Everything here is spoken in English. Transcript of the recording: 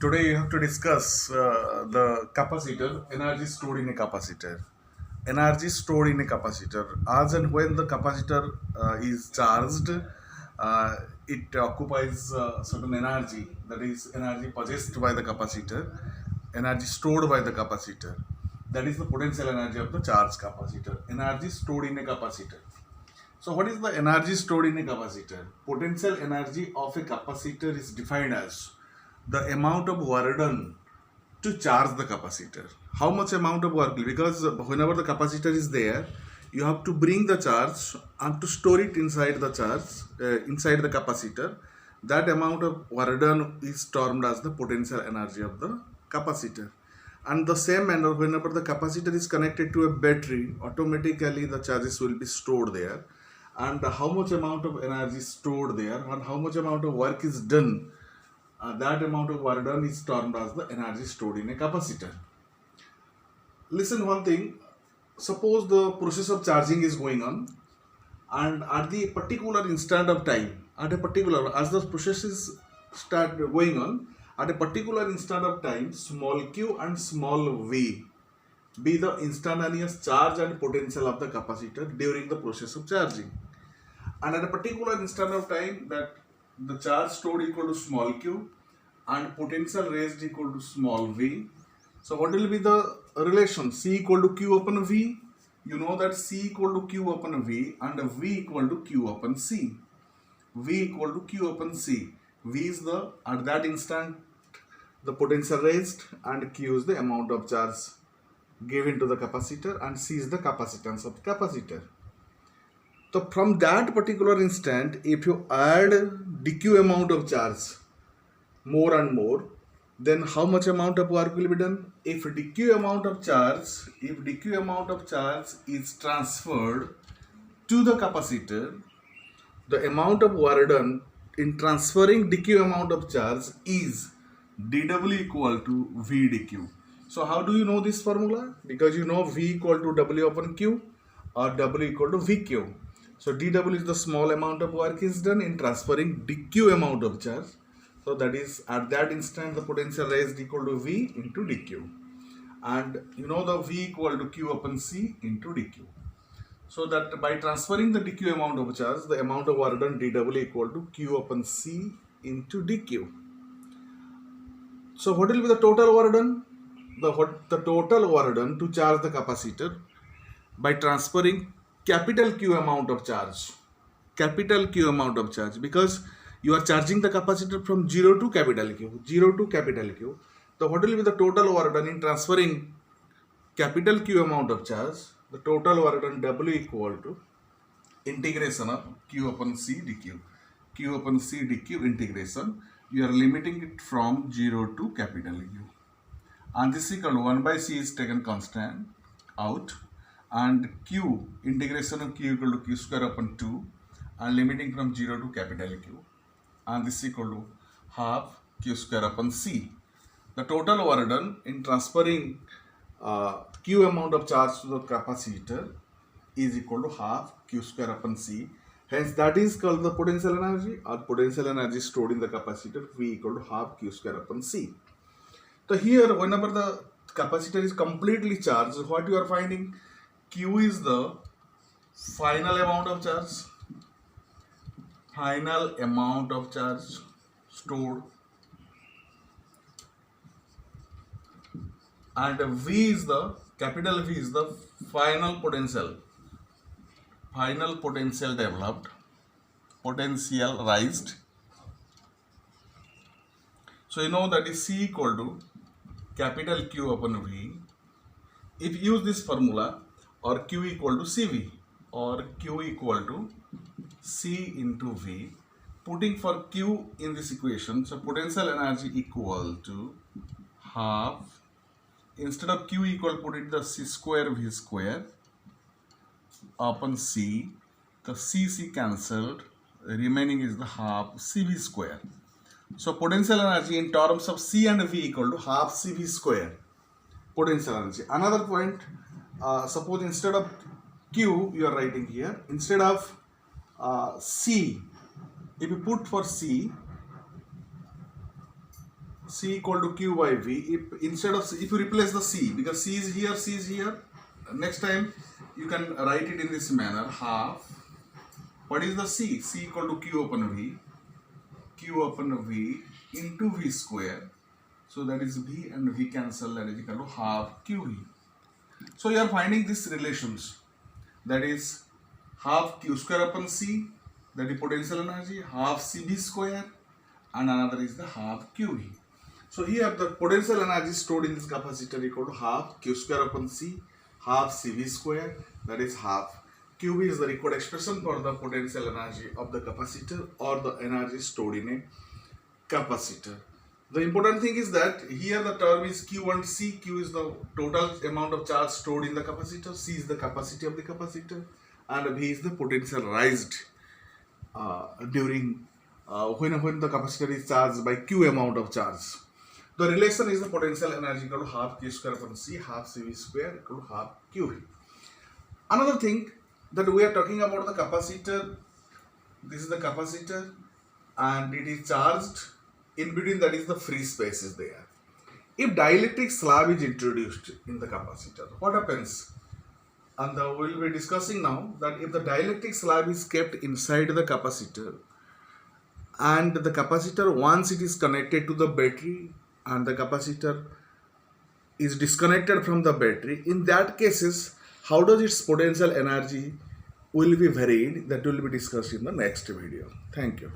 Today you have to discuss the capacitor, energy stored in a capacitor. Energy stored in a capacitor. As and when the capacitor is charged, uh, it occupies certain energy, that is, energy possessed by the capacitor, energy stored by the capacitor. That is the potential energy of the charged capacitor. Energy stored in a capacitor. So, what is the energy stored in a capacitor? Potential energy of a capacitor is defined as the amount of work done to charge the capacitor. How much amount of work? Because whenever the capacitor is there, you have to bring the charge and to store it inside the charge, inside the capacitor. That amount of work done is termed as the potential energy of the capacitor. And the same manner, whenever the capacitor is connected to a battery, automatically the charges will be stored there. And how much amount of energy is stored there and how much amount of work is done, that amount of work done is termed as the energy stored in a capacitor. Listen one thing, suppose the process of charging is going on, and at the particular instant of time, at a particular, as the process is start going on, at a particular instant of time, small q and small v be the instantaneous charge and potential of the capacitor during the process of charging. And at a particular instant of time, that the charge stored equal to small q and potential raised equal to small v. So what will be the relation? C equal to q upon v. You know that C equal to q upon v and v equal to q upon c. V equal to q upon c. V is the, at that instant, the potential raised, and q is the amount of charge given to the capacitor, and c is the capacitance of the capacitor. So from that particular instant, if you add dq amount of charge more and more, then how much amount of work will be done? If dq amount of charge is transferred to the capacitor, the amount of work done in transferring dq amount of charge is dw equal to v dq. So how do you know this formula? Because you know v equal to w upon q or w equal to vq. So dw is the small amount of work is done in transferring dq amount of charge. So that is, at that instant, the potential raised equal to v into dq. And you know the v equal to q upon c into dq. So that by transferring the dq amount of charge, the amount of work done dw equal to q upon c into dq. So what will be the total work done? The total work done to charge the capacitor by transferring capital Q amount of charge. Capital Q amount of charge, because you are charging the capacitor from 0 to capital Q. 0 to capital Q. So what will be the total work done in transferring capital Q amount of charge? The total work done W equal to integration of Q upon C dQ. Q upon C dQ integration. You are limiting it from 0 to capital Q. And this is equal to 1 by C is taken constant out, and Q, integration of Q equal to Q square upon 2, and limiting from 0 to capital Q, and this is equal to half Q square upon C. The total work done in transferring Q amount of charge to the capacitor is equal to half Q square upon C. Hence that is called the potential energy, or potential energy stored in the capacitor, V equal to half Q square upon C. So here, whenever the capacitor is completely charged, what you are finding? Q is the final amount of charge. Final amount of charge stored. And V is the, capital V is the final potential. Final potential developed. Potential raised. So you know that is C equal to capital Q upon V. If you use this formula, or Q equal to CV, or Q equal to C into V, putting for Q in this equation, so potential energy equal to half, instead of Q equal, put it the C square V square upon C, the C cancelled, remaining is the half CV square. So potential energy in terms of C and V equal to half CV square. Potential energy. Another point, suppose instead of Q you are writing here, instead of C, if you put for C, C equal to Q by V. If instead of if you replace the C, because C is here, next time you can write it in this manner: half. What is the C? C equal to Q upon V. Q upon V into V square. So that is V and V cancel, that is equal to half QV. So you are finding these relations. That is half Q square upon C, that is potential energy, half CV square, and another is the half QV. So here the potential energy stored in this capacitor equal to half Q square upon C, half CV square, that is half QV is the required expression for the potential energy of the capacitor or the energy stored in a capacitor. The important thing is that here the term is Q and C. Q is the total amount of charge stored in the capacitor, C is the capacity of the capacitor, and V is the potential raised during when the capacitor is charged by Q amount of charge. The relation is the potential energy equal to half Q square upon C, half CV square equal to half QV. Another thing that we are talking about the capacitor. This is the capacitor and it is charged. In between that is the free space is there. If dielectric slab is introduced in the capacitor, what happens? And we will be discussing now that if the dielectric slab is kept inside the capacitor and the capacitor, once it is connected to the battery and the capacitor is disconnected from the battery, in that cases, how does its potential energy will be varied? That will be discussed in the next video. Thank you.